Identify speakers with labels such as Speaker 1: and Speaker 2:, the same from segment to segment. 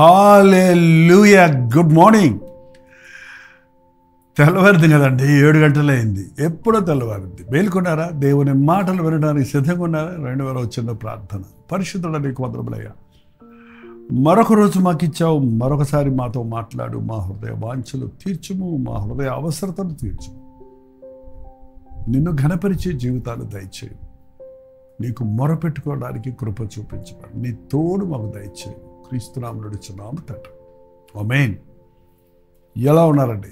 Speaker 1: హల్లెలూయా. Good morning. తెల్లవారింది కదండి, 7 గంటలు అయింది. ఎప్పుడో తెల్లవారింది. మేలుకున్నారా? దేవుని మాటలు వినడానికి సిద్ధంగా ఉన్నారా? 2 చిన్న ప్రార్థన. పరిశుద్ధుడ నీకు వందనములయ్యా, మరొక రోజు మాకు ఇచ్చావు. మరొకసారి మాతో మాట్లాడు. మా హృదయ వాంఛలు తీర్చుము, మా హృదయ అవసరతను తీర్చుము. నిన్ను ఘనపరిచే జీవితాలు దయచేయి. నీకు మొరపెట్టుకోవడానికి కృప చూపించమని నీ తోడు మాకు దయచేయి. క్రీస్తునామములో నడుచున్నాము తండ్రి, ఆమేన్. ఎలా ఉన్నారండి?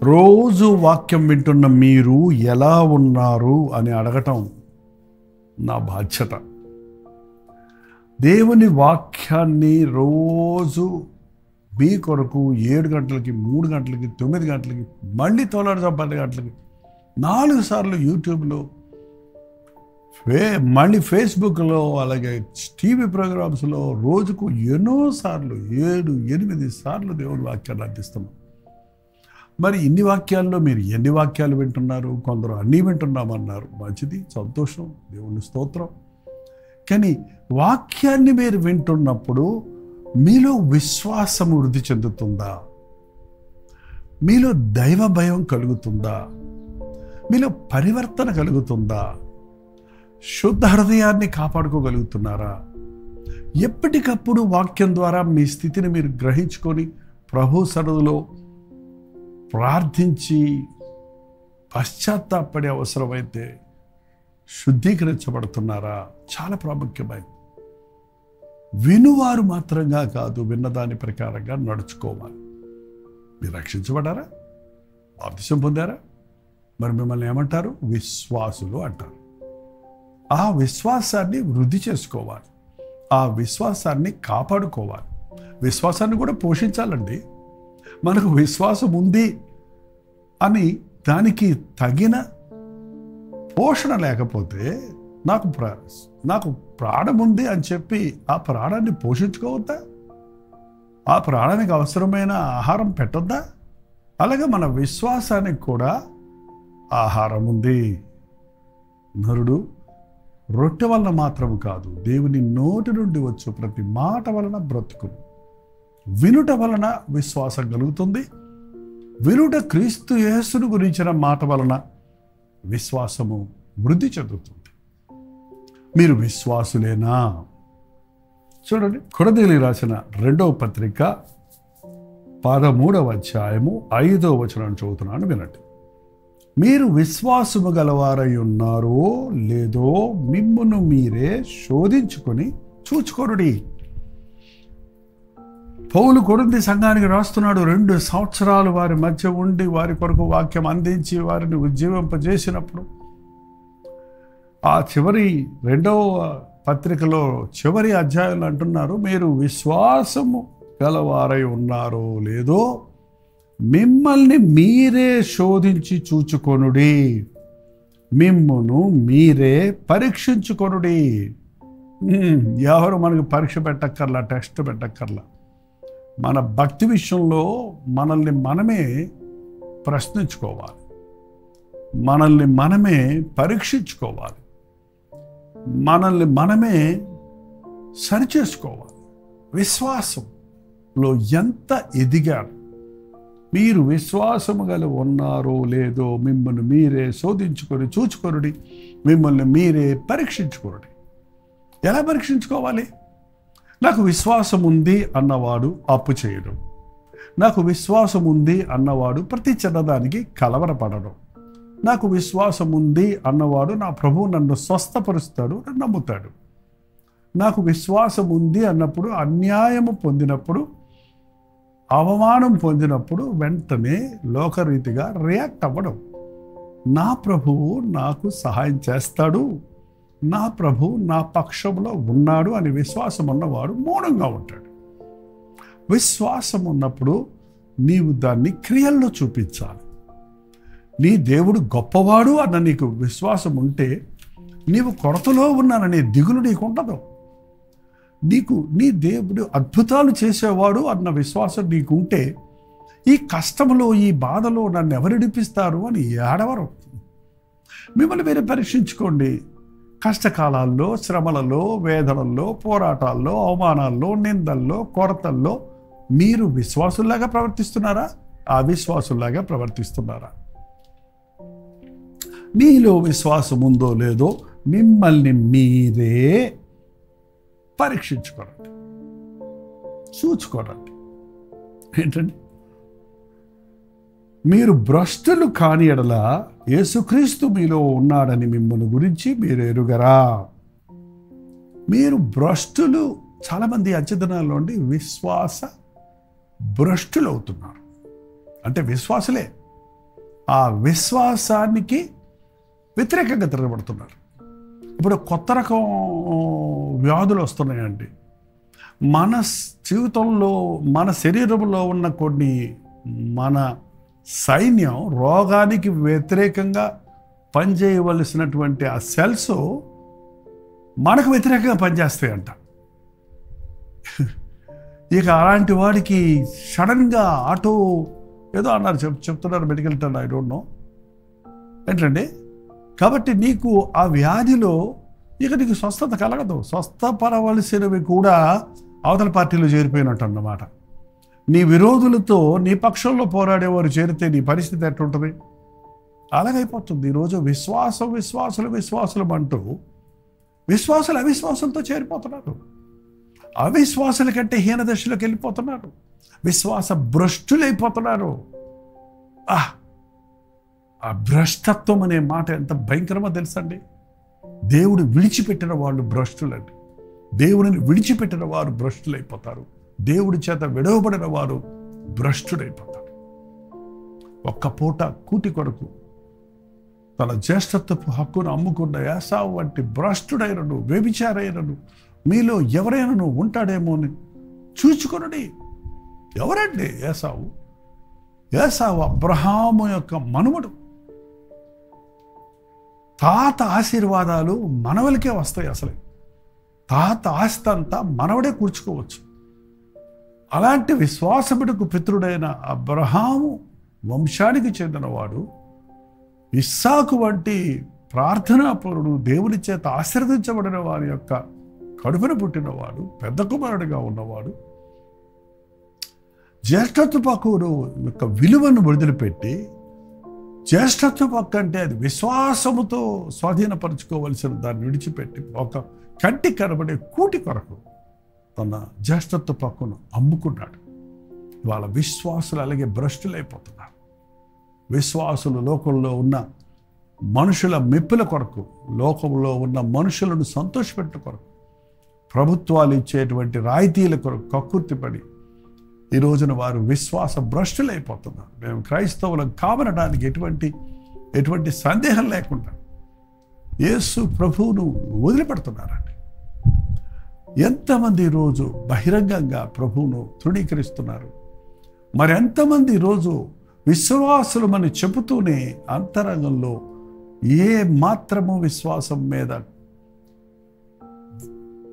Speaker 1: రోజు వాక్యం వింటున్న మీరు ఎలా ఉన్నారు అని అడగటం నా బాధ్యత. దేవుని వాక్యాన్ని రోజు మీ కొరకు 7 గంటలకి, 3 గంటలకి, 9 గంటలకి, మళ్ళీ తోలాడుతా 10 గంటలకి 4 సార్లు యూట్యూబ్లో, మళ్ళీ ఫేస్బుక్లో, అలాగే టీవీ ప్రోగ్రామ్స్లో రోజుకు ఎన్నోసార్లు 7-8 సార్లు దేవుని వాక్యాన్ని అందిస్తున్నాం. మరి ఇన్ని వాక్యాల్లో మీరు ఎన్ని వాక్యాలు వింటున్నారు? కొందరు అన్నీ వింటున్నామన్నారు. మంచిది, సంతోషం, దేవుని స్తోత్రం. కానీ వాక్యాన్ని మీరు వింటున్నప్పుడు మీలో విశ్వాసం వృద్ధి చెందుతుందా? మీలో దైవ భయం కలుగుతుందా? మీలో పరివర్తన కలుగుతుందా? శుద్ధ హృదయాన్ని కాపాడుకోగలుగుతున్నారా? ఎప్పటికప్పుడు వాక్యం ద్వారా మీ స్థితిని మీరు గ్రహించుకొని ప్రభు సన్నిధిలో ప్రార్థించి పశ్చాత్తాపడే అవసరమైతే శుద్ధీకరించబడుతున్నారా? చాలా ప్రాముఖ్యమైనది. వినువారు మాత్రంగా కాదు, విన్నదాని ప్రకారంగా నడుచుకోవాలి. మీరు రక్షించబడారా? బాప్తిసం పొందారా? మరి మిమ్మల్ని ఏమంటారు? విశ్వాసులు అంటారు. ఆ విశ్వాసాన్ని వృద్ధి చేసుకోవాలి, ఆ విశ్వాసాన్ని కాపాడుకోవాలి, విశ్వాసాన్ని కూడా పోషించాలండి. మనకు విశ్వాసం ఉంది అని దానికి తగిన పోషణ లేకపోతే, నాకు ప్రాణం ఉంది అని చెప్పి ఆ ప్రాణాన్ని పోషించుకోవద్దా? ఆ ప్రాణానికి అవసరమైన ఆహారం పెట్టొద్దా? అలాగే మన విశ్వాసానికి కూడా ఆహారం ఉంది. నరుడు రొట్టె వలన మాత్రం కాదు, దేవుని నోటి నుండి వచ్చు ప్రతి మాట వలన బ్రతుకును. వినుట వలన విశ్వాసం కలుగుతుంది. వినుట క్రీస్తు యేసును గురించిన మాట వలన విశ్వాసము వృద్ధి చెందుతుంది. మీరు విశ్వాసులేనా? చూడండి, కొరింథీయులకు రాసిన 2వ పత్రిక 13వ అధ్యాయము 5వ వచనాన్ని చదువుతున్నాను, వినండి. మీరు విశ్వాసము గలవారై ఉన్నారో లేదో మిమ్మును మీరే శోధించుకొని చూచుకొనుడి. పౌలు కొరింథీ సంఘానికి రాస్తున్నాడు. 2 సంవత్సరాలు వారి మధ్య ఉండి వారి కొరకు వాక్యం అందించి వారిని ఉజ్జీవింపజేసినప్పుడు ఆ చివరి 2వ పత్రికలో చివరి అధ్యాయంలో అంటున్నారు, మీరు విశ్వాసము గలవారై ఉన్నారో లేదో మిమ్మల్ని మీరే శోధించి చూచుకొనుడి, మిమ్మును మీరే పరీక్షించుకొనుడి. ఎవరు మనకు పరీక్ష పెట్టక్కర్లా, టెస్ట్ పెట్టక్కర్లా. మన భక్తి విషయంలో మనల్ని మనమే ప్రశ్నించుకోవాలి, మనల్ని మనమే పరీక్షించుకోవాలి, మనల్ని మనమే సరిచేసుకోవాలి. విశ్వాసంలో ఎంత ఎదిగారు? మీరు విశ్వాసము గల ఉన్నారో లేదో మిమ్మల్ని మీరే శోధించుకొని చూచుకొనుడి, మిమ్మల్ని మీరే పరీక్షించుకొనుడి. ఎలా పరీక్షించుకోవాలి? నాకు విశ్వాసం ఉంది అన్నవాడు అప్పు చేయడు. నాకు విశ్వాసం ఉంది అన్నవాడు ప్రతి చిన్నదానికి కలవరపడడం. నాకు విశ్వాసం ఉంది అన్నవాడు నా ప్రభువు నన్ను స్వస్థపరుస్తాడు అని నమ్ముతాడు. నాకు విశ్వాసం ఉంది అన్నప్పుడు అన్యాయము పొందినప్పుడు, అవమానం పొందినప్పుడు వెంటనే లోకరీతిగా రియాక్ట్ అవ్వడం. నా ప్రభువు నాకు సహాయం చేస్తాడు, నా ప్రభు నా పక్షంలో ఉన్నాడు అని విశ్వాసం ఉన్నవాడు మౌనంగా ఉంటాడు. విశ్వాసం ఉన్నప్పుడు నీవు దాన్ని క్రియల్లో చూపించాలి. నీ దేవుడు గొప్పవాడు అన్న నీకు విశ్వాసం ఉంటే నీవు కొరతలో ఉన్నాననే దిగులు నీకు ఉండదు. నీ దేవుడు అద్భుతాలు చేసేవాడు అన్న విశ్వాసం నీకు ఉంటే ఈ కష్టంలో, ఈ బాధలో నన్ను ఎవరు నడిపిస్తారు అని ఏడవరు. మిమ్మల్ని మీరే పరీక్షించుకోండి. కష్టకాలాల్లో, శ్రమలలో, వేదనల్లో, పోరాటాల్లో, అవమానాల్లో, నిందల్లో, కొరతల్లో మీరు విశ్వాసుల్లాగా ప్రవర్తిస్తున్నారా? అవిశ్వాసుల్లాగా ప్రవర్తిస్తున్నారా? మీలో విశ్వాసం ఉందో లేదో మిమ్మల్ని మీరే పరీక్షించుకోరండి, చూచుకోరండి. ఏంటండి? మీరు భ్రష్టులు కాని ఎడల యేసుక్రీస్తు మీలో ఉన్నాడని మిమ్మల్ని గురించి మీరు ఎరుగరా? మీరు భ్రష్టులు. చాలామంది అంచెదనాల్లో నుండి విశ్వాస భ్రష్టులు అవుతున్నారు. అంటే విశ్వాసులే ఆ విశ్వాసానికి వ్యతిరేకంగా తిరగబడుతున్నారు. ఇప్పుడు కొత్త రకం వ్యాధులు వస్తున్నాయండి. మన జీవితంలో, మన శరీరంలో ఉన్న కొన్ని మన సైన్యం రోగానికి వ్యతిరేకంగా పనిచేయవలసినటువంటి ఆ సెల్స్ మనకు వ్యతిరేకంగా పనిచేస్తాయంట. ఇక అలాంటి వాడికి సడన్గా ఆటో ఏదో అన్నారు, చెప్తున్నారు medical turn, I don't know ఏంటండి. కాబట్టి నీకు ఆ వ్యాధిలో ఇక నీకు స్వస్థత కలగదు. స్వస్థపరవలసినవి కూడా అవతల పార్టీలో చేరిపోయినట్టు అన్నమాట. నీ విరోధులతో నీ పక్షంలో పోరాడేవారు చేరితే నీ పరిస్థితి ఎట్లుంటుంది? అలాగైపోతుంది. ఈరోజు విశ్వాసులు అంటూ విశ్వాసులు అవిశ్వాసంతో చేరిపోతున్నారు. అవిశ్వాసుల కంటే హీన దశలోకి వెళ్ళిపోతున్నారు. విశ్వాస భ్రష్టులైపోతున్నారు. ఆ భ్రష్టత్వం అనే మాట ఎంత భయంకరమో తెలుసండి. దేవుడు విడిచిపెట్టిన వాళ్ళు భ్రష్టులండి. దేవుడిని విడిచిపెట్టిన వారు భ్రష్టులైపోతారు. దేవుడి చేత విడవబడిన వారు భ్రష్టుడైపోతారు. ఒక్క పూట కూటి కొరకు తన జ్యేష్ఠత్వపు హక్కును అమ్ముకున్న ఏసావు వంటి భ్రష్టుడైనను, వ్యభిచారైనను మీలో ఎవరైనా ఉంటాడేమో అని చూచుకొనుడి. ఎవరండి ఏసావు? ఏసావు అబ్రహాము యొక్క మనుమడు. తాత ఆశీర్వాదాలు మనవలకే వస్తాయి. అసలే తాత ఆస్తి అంతా మనవడే కూర్చుకోవచ్చు. అలాంటి విశ్వాసమునకు పితృడైన అబ్రహాము వంశానికి చెందినవాడు, ఇస్సాకు వంటి ప్రార్థనాపరుడు, దేవుని చేత ఆశీర్వదించబడిన వారి యొక్క కడుపున పుట్టినవాడు, పెద్ద కుమారుడిగా ఉన్నవాడు, జ్యేష్ఠత్వ హక్కును యొక్క విలువను వదిలిపెట్టి, జ్యేష్ఠత్వ హక్కు అంటే అది విశ్వాసముతో స్వాధీనపరచుకోవలసిన దాన్ని విడిచిపెట్టి ఒక కంటి కనబడే కూటి కొరకు తన జ్యేష్ఠత్వ హక్కును అమ్ముకున్నాడు. ఇవాళ విశ్వాసులు అలాగే భ్రష్టులైపోతున్నారు. విశ్వాసులు లోకంలో ఉన్న మనుషుల మెప్పుల కొరకు, లోకంలో ఉన్న మనుషులను సంతోషపెట్టు కొరకు, ప్రభుత్వాలు ఇచ్చేటువంటి రాయితీల కొరకు కక్కుర్తిపడి ఈ రోజున వారు విశ్వాస భ్రష్టులైపోతున్నారు. మేము క్రైస్తవులం కావనడానికి ఎటువంటి సందేహం లేకుండా యేసు ప్రభువును వదిలిపెడుతున్నారండి. ఎంతమంది ఈరోజు బహిరంగంగా ప్రభువును తృణీకరిస్తున్నారు. మరి ఎంతమంది ఈరోజు విశ్వాసులమని చెబుతూనే అంతరంగంలో ఏ మాత్రము విశ్వాసం మీద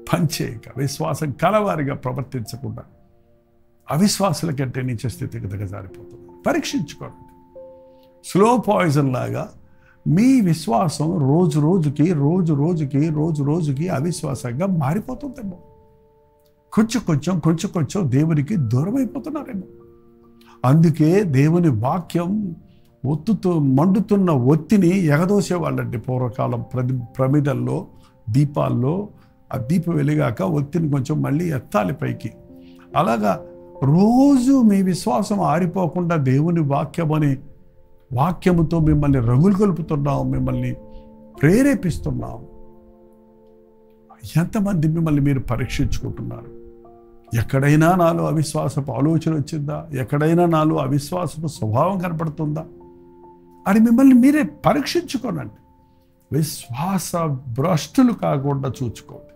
Speaker 1: పనిచేయక, విశ్వాసం కలవారిగా ప్రవర్తించకుండా అవిశ్వాసుల కంటే నీచ స్థితికి దిగజారిపోతున్నారు. పరీక్షించుకోండి. స్లో పాయిజన్ లాగా మీ విశ్వాసం రోజు రోజుకి అవిశ్వాసంగా మారిపోతుందేమో. కొంచెం దేవునికి దూరం అయిపోతున్నారేమో. అందుకే దేవుని వాక్యం మండుతున్న ఒత్తిని ఎగదోసేవాళ్ళండి పూర్వకాలం. ప్రమిదల్లో, దీపాల్లో ఆ దీపం వెలిగాక ఒత్తిని కొంచెం మళ్ళీ ఎత్తాలి పైకి. అలాగా రోజు మీ విశ్వాసం ఆరిపోకుండా దేవుని వాక్యముతో మిమ్మల్ని రగులు కలుపుతున్నాం, మిమ్మల్ని ప్రేరేపిస్తున్నాం. ఎంతమంది మిమ్మల్ని మీరు పరీక్షించుకుంటున్నారు? ఎక్కడైనా నాలో అవిశ్వాసపు ఆలోచన వచ్చిందా? ఎక్కడైనా నాలో అవిశ్వాసపు స్వభావం కనపడుతుందా అని మిమ్మల్ని మీరే పరీక్షించుకోనండి. విశ్వాస భ్రష్టులు కాకుండా చూసుకోండి.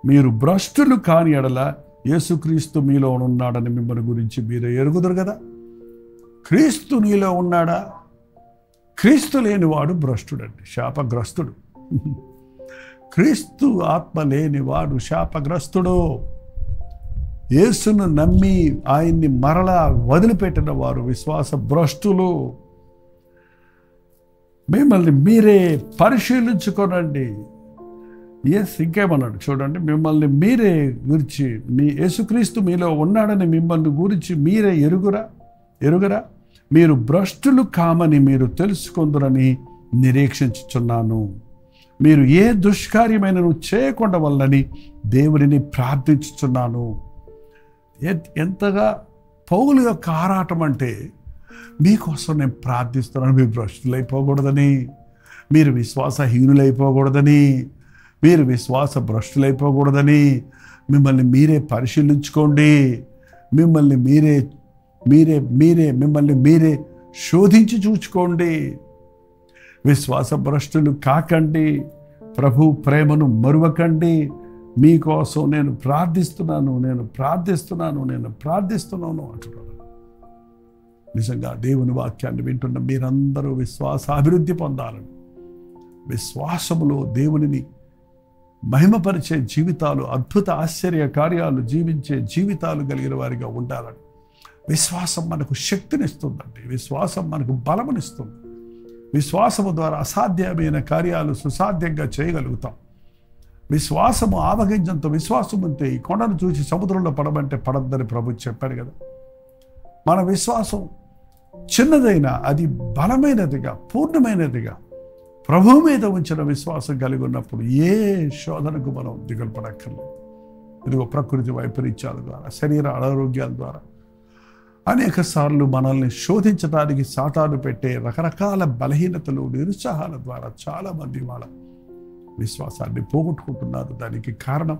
Speaker 1: మీరు భ్రష్టులు కాని ఎడల యేసుక్రీస్తు మీలో ఉన్నాడని మిమ్మల్ని గురించి మీరే ఎరుగుదురు కదా. క్రీస్తు నీలో ఉన్నాడా? క్రీస్తు లేనివాడు భ్రష్టుడండి, శాపగ్రస్తుడు. క్రీస్తు ఆత్మ లేనివాడు శాపగ్రస్తుడు. యేసును నమ్మి ఆయన్ని మరలా వదిలిపెట్టిన వారు విశ్వాస భ్రష్టులు. మిమ్మల్ని మీరే పరిశీలించుకోనండి. ఇంకేమన్నాడు చూడండి, మిమ్మల్ని మీరే గురించి, మీ యేసుక్రీస్తు మీలో ఉన్నాడని మిమ్మల్ని గురించి మీరే ఎరుగరా మీరు భ్రష్టులు కామని మీరు తెలుసుకొందురని నిరీక్షించుచున్నాను. మీరు ఏ దుష్కార్యమైనను చేయకుండా వల్లని దేవుడిని ప్రార్థించుచున్నాను. ఎంతగా పౌలు యొక్క ఆరాటం అంటే, మీకోసం నేను ప్రార్థిస్తున్నాను, మీరు భ్రష్టులైపోకూడదని, మీరు విశ్వాసహీనులైపోకూడదని, మీరు విశ్వాస భ్రష్టులైపోకూడదని, మిమ్మల్ని మీరే పరిశీలించుకోండి, మిమ్మల్ని మీరే శోధించి చూచుకోండి, విశ్వాస భ్రష్టులు కాకండి, ప్రభు ప్రేమను మరువకండి, మీకోసం నేను ప్రార్థిస్తున్నాను అంటున్నాడు. నిజంగా దేవుని వాక్యాన్ని వింటున్న మీరందరూ విశ్వాసాభివృద్ధి పొందాలని, విశ్వాసములో దేవునిని మహిమపరిచే జీవితాలు, అద్భుత ఆశ్చర్య కార్యాలు జీవించే జీవితాలు కలిగిన వారిగా ఉండాలని. విశ్వాసం మనకు శక్తినిస్తుందండి, విశ్వాసం మనకు బలమునిస్తుంది. విశ్వాసము ద్వారా అసాధ్యమైన కార్యాలు సుసాధ్యంగా చేయగలుగుతాం. విశ్వాసము ఆవగింజంతో విశ్వాసం ఉంటే ఈ కొండను చూసి సముద్రంలో పడమంటే పడద్దని ప్రభు చెప్పాడు కదా. మన విశ్వాసం చిన్నదైనా అది బలమైనదిగా, పూర్ణమైనదిగా, ప్రభు మీద ఉంచిన విశ్వాసం కలిగి ఉన్నప్పుడు ఏ శోధనకు మనం దిగులు పడక్కర్లేదు. ఇదిగో ప్రకృతి వైపరీత్యాల ద్వారా, శరీర అనారోగ్యాల ద్వారా అనేక సార్లు మనల్ని శోధించడానికి సాతాను పెట్టే రకరకాల బలహీనతలు, నిరుత్సాహాల ద్వారా చాలామంది వాళ్ళ విశ్వాసాన్ని పోగొట్టుకుంటున్నారు. దానికి కారణం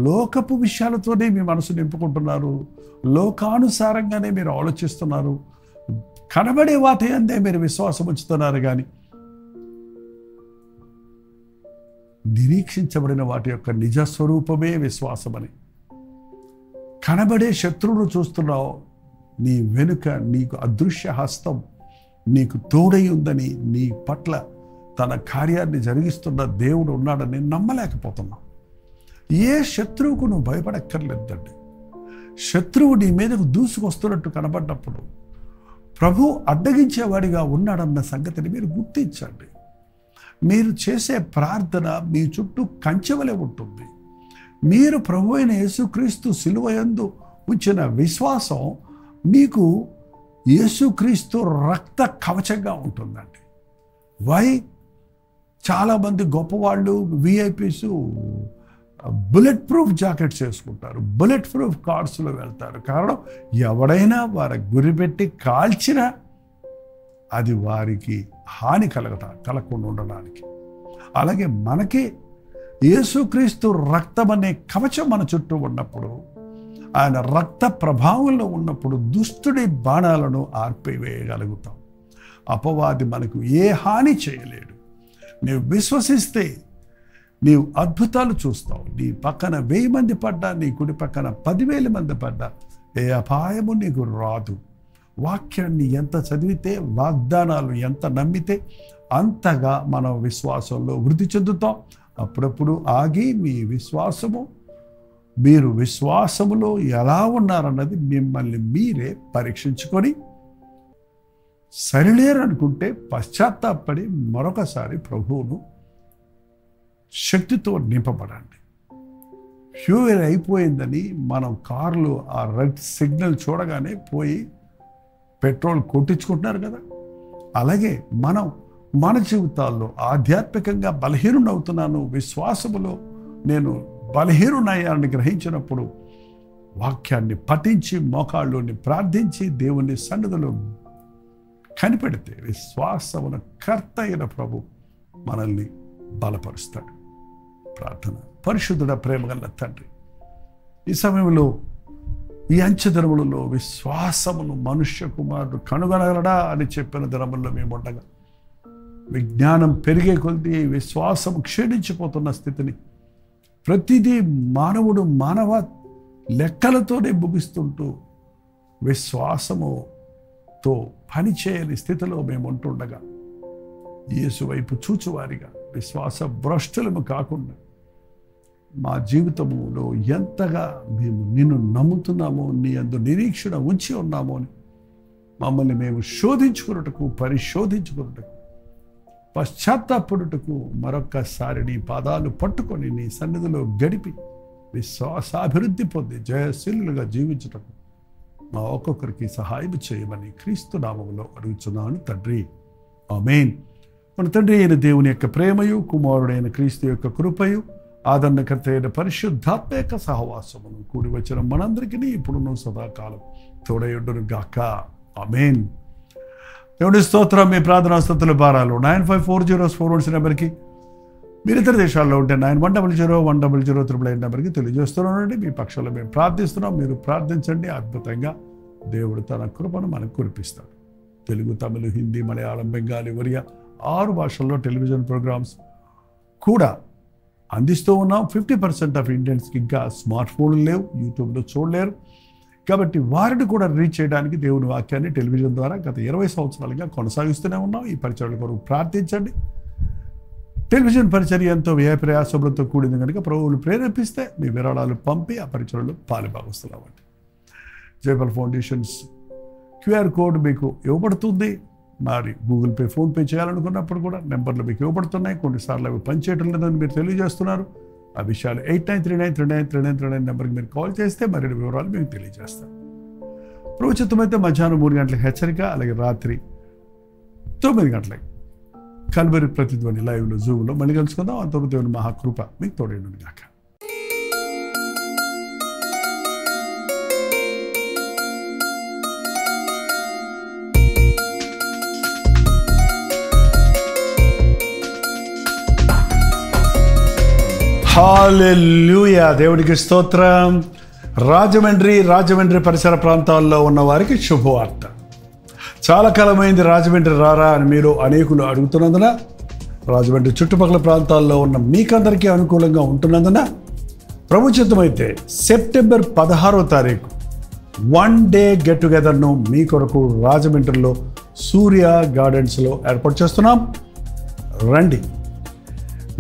Speaker 1: లోకపు విషయాలతోనే మీ మనసు నింపుకుంటున్నారు, లోకానుసారంగానే మీరు ఆలోచిస్తున్నారు, కనబడే వాటి అందే మీరు విశ్వాసం ఉంచుతున్నారు. కానీ నిరీక్షించబడిన వాటి యొక్క నిజస్వరూపమే విశ్వాసమని, కనబడే శత్రువును చూస్తున్నావు, నీ వెనుక నీకు అదృశ్య హస్తం నీకు తోడై ఉందని, నీ పట్ల తన కార్యాన్ని జరిగిస్తున్న దేవుడు ఉన్నాడని నమ్మలేకపోతున్నావు. ఏ శత్రువుకు నువ్వు భయపడక్కర్లేదండి. శత్రువు నీ మీదకు దూసుకొస్తున్నట్టు కనబడ్డప్పుడు ప్రభు అడ్డగించేవాడిగా ఉన్నాడన్న సంగతిని మీరు గుర్తించండి. మీరు చేసే ప్రార్థన మీ చుట్టూ కంచెవలే ఉంటుంది. మీరు ప్రభు అయిన యేసుక్రీస్తు శిలువయందు ఉంచిన విశ్వాసం మీకు యేసుక్రీస్తు రక్త కవచంగా ఉంటుందండి. చాలామంది గొప్పవాళ్ళు, విఐపీస్ బుల్లెట్ ప్రూఫ్ జాకెట్స్ వేసుకుంటారు, బుల్లెట్ ప్రూఫ్ కార్స్లో వెళ్తారు. కారణం, ఎవడైనా వారి గురిపెట్టి కాల్చినా అది వారికి హాని కలగకుండా ఉండడానికి. అలాగే మనకి యేసుక్రీస్తు రక్తం అనే కవచం మన చుట్టూ ఉన్నప్పుడు, ఆయన రక్త ప్రభావంలో ఉన్నప్పుడు దుష్టుడి బాణాలను ఆర్పివేయగలుగుతాం. అపవాది మనకు ఏ హాని చేయలేడు. నీవు విశ్వసిస్తే నీవు అద్భుతాలు చూస్తావు. నీ పక్కన 1000 మంది పడ్డా, నీ కుడి పక్కన 10,000 మంది పడ్డా ఏ అపాయము నీకు రాదు. వాక్యాన్ని ఎంత చదివితే, వాగ్దానాలు ఎంత నమ్మితే అంతగా మనం విశ్వాసంలో వృద్ధి చెందుతాం. అప్పుడప్పుడు ఆగి మీరు విశ్వాసములో ఎలా ఉన్నారన్నది మిమ్మల్ని మీరే పరీక్షించుకొని, సరిలేరనుకుంటే పశ్చాత్తాపడి మరొకసారి ప్రభువును శక్తితో నింపబడండి. ఫ్యూయల్ అయిపోయిందని మనం కారులో ఆ రెడ్ సిగ్నల్ చూడగానే పోయి పెట్రోల్ కొట్టించుకుంటున్నారు కదా. అలాగే మన జీవితాల్లో ఆధ్యాత్మికంగా బలహీనుడవుతున్నాను, విశ్వాసములో నేను బలహీనునయ్యాన్ని గ్రహించినప్పుడు వాక్యాన్ని పఠించి మోకాళ్ళుని ప్రార్థించి దేవుని సన్నిధిలో కనిపెడితే విశ్వాసమున కర్త అయిన ప్రభు మనల్ని బలపరుస్తాడు. ప్రార్థన. పరిశుద్ధుడ, ప్రేమగల తండ్రి, ఈ సమయంలో ఈ అంచెదినములలో విశ్వాసమును మనుష్య కుమారుడు కనుగొనగలడా అని చెప్పిన దినముల్లో మేము ఉండగా, విజ్ఞానం పెరిగే కొద్దీ విశ్వాసం క్షీణించిపోతున్న స్థితిని, ప్రతిదీ మానవ లెక్కలతోనే ముగిస్తుంటూ విశ్వాసముతో పనిచేయని స్థితిలో మేము ఉంటుండగా, యేసు వైపు చూచువారిగా విశ్వాస భ్రష్టులము కాకుండా మా జీవితములో ఎంతగా మేము నిన్ను నమ్ముతున్నామో, నీ యందు నిరీక్షణ ఉంచి ఉన్నామో అని మమ్మల్ని మేము పరిశోధించుకున్నటకు పశ్చాత్తాపడుటకు మరొక్కసారి నీ పాదాలు పట్టుకొని నీ సన్నిధిలో గడిపి విశ్వాసాభివృద్ధి పొంది జయశీలుగా జీవించుటకు మా ఒక్కొక్కరికి సహాయం చేయమని క్రీస్తు నామములో అడుగుచున్నాను తండ్రి. ఆమేన్. మన తండ్రి అయిన దేవుని యొక్క ప్రేమయు, కుమారుడైన క్రీస్తు యొక్క కృపయు, ఆదరణకర్త అయిన పరిశుద్ధాత్మ యొక్క సహవాసమును కూడి వచ్చిన మనందరికీ ఇప్పుడును సదాకాలం తోడయుండును గాక. ఆమేన్. దేవుని స్తోత్రం. మీ ప్రార్థనా స్తుతుల భారాలు 954041 నెంబర్కి, మీరు ఇతర దేశాల్లో ఉంటే 91001008 నెంబర్కి తెలియజేస్తున్నానండి. మీ పక్షంలో మేము ప్రార్థిస్తున్నాం. మీరు ప్రార్థించండి. అద్భుతంగా దేవుడు తన కృపను మనకు కురిపిస్తాడు. తెలుగు, తమిళ, హిందీ, మలయాళం, బెంగాలీ, ఒరియా 6 భాషల్లో టెలివిజన్ ప్రోగ్రామ్స్ కూడా అందిస్తూ ఉన్నాం. 50% ఆఫ్ ఇండియన్స్కి ఇంకా స్మార్ట్ ఫోన్లు లేవు, యూట్యూబ్లో చూడలేరు. కాబట్టి వారిని కూడా రీచ్ చేయడానికి దేవుని వాక్యాన్ని టెలివిజన్ ద్వారా గత 20 సంవత్సరాలుగా కొనసాగిస్తూనే ఉన్నాం. ఈ పరిచర్యల కొరకు ప్రార్థించండి. టెలివిజన్ పరిచర్య ఎంతో వ్యయ ప్రయాసములతో కూడింది కనుక ప్రభువులు ప్రేరేపిస్తే మీ విరాళాలు పంపి ఆ పరిచర్యలో పాలుభాగస్తున్నామండి. జయపాల్ ఫౌండేషన్స్ QR కోడ్ మీకు ఇవ్వబడుతుంది. మరి గూగుల్ పే, ఫోన్పే చేయాలనుకున్నప్పుడు కూడా నెంబర్లు మీకు ఇవ్వబడుతున్నాయి. కొన్నిసార్లు అవి పనిచేయటం లేదని మీరు తెలియజేస్తున్నారు. ఆ విషయాలు 8939393939 నెంబర్కి మీరు కాల్ చేస్తే మరిన్ని వివరాలు మీకు తెలియజేస్తాను. ప్రభుత్వమైతే మధ్యాహ్నం 3 గంటలకు హెచ్చరిక, అలాగే రాత్రి 9 గంటలకి కల్వరి ప్రతిధ్వని లైవ్లో జూమ్లో మళ్ళీ కలుసుకుందాం. అంతవరకు దేవుని మహాకృప మీకు తోడేను గాక. హల్లెలూయా. దేవుడికి స్తోత్రం. రాజమండ్రి పరిసర ప్రాంతాల్లో ఉన్న వారికి శుభవార్త. చాలా కాలమైంది రాజమండ్రి రారా అని మీరు అనేకులు అడుగుతున్నందున, రాజమండ్రి చుట్టుపక్కల ప్రాంతాల్లో ఉన్న మీకందరికీ అనుకూలంగా ఉంటున్నందున ప్రభుత్వమైతే సెప్టెంబర్ 16వ తారీఖు 1 డే గెట్ టుగెదర్ను మీ కొరకు రాజమండ్రిలో సూర్య గార్డెన్స్లో ఏర్పాటు చేస్తున్నాం. రండి.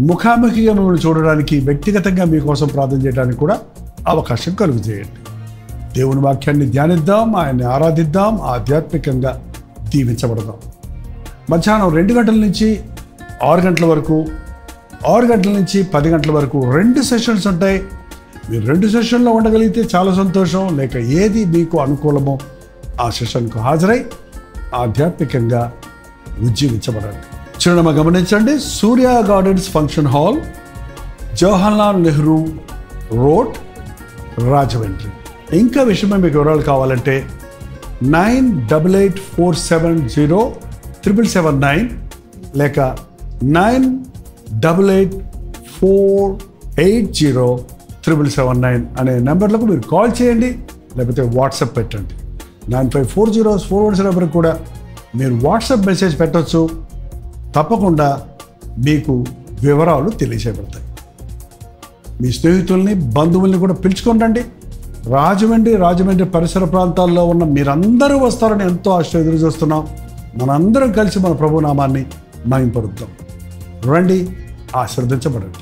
Speaker 1: ముఖాముఖిగా మిమ్మల్ని చూడడానికి, వ్యక్తిగతంగా మీకోసం ప్రార్థన చేయడానికి కూడా అవకాశం కలుగు చేయండి. దేవుని వాక్యాన్ని ధ్యానిద్దాం, ఆయన్ని ఆరాధిద్దాం, ఆధ్యాత్మికంగా దీవించబడదాం. మధ్యాహ్నం 2 గంటల నుంచి 6 గంటల వరకు, 6 గంటల నుంచి 10 గంటల వరకు 2 సెషన్స్ ఉంటాయి. మీరు 2 సెషన్లో ఉండగలిగితే చాలా సంతోషం. లేక ఏది మీకు అనుకూలమో ఆ సెషన్కు హాజరై ఆధ్యాత్మికంగా ఉజ్జీవించబడండి. చిరునామా గమనించండి. Surya gardens function hall, Jawaharlal Nehru road, Rajahmundry. ఇంకా విషయమే మీకు వివరాలు కావాలంటే 9884707779 లేక 9884807779 అనే నెంబర్లకు మీరు కాల్ చేయండి, లేకపోతే వాట్సాప్ పెట్టండి. 954041 నెంబర్కి కూడా మీరు వాట్సాప్ మెసేజ్ పెట్టవచ్చు. తప్పకుండా మీకు వివరాలు తెలియజేయబడతాయి. మీ స్నేహితుల్ని, బంధువుల్ని కూడా పిలుచుకోండి. రాజమండ్రి పరిసర ప్రాంతాల్లో ఉన్న మీరందరూ వస్తారని ఎంతో ఆశ ఎదురు చూస్తున్నాం. మనందరం కలిసి మన ప్రభునామాన్ని మహింపరుద్దాం. రండి, ఆశీర్వదించబడండి.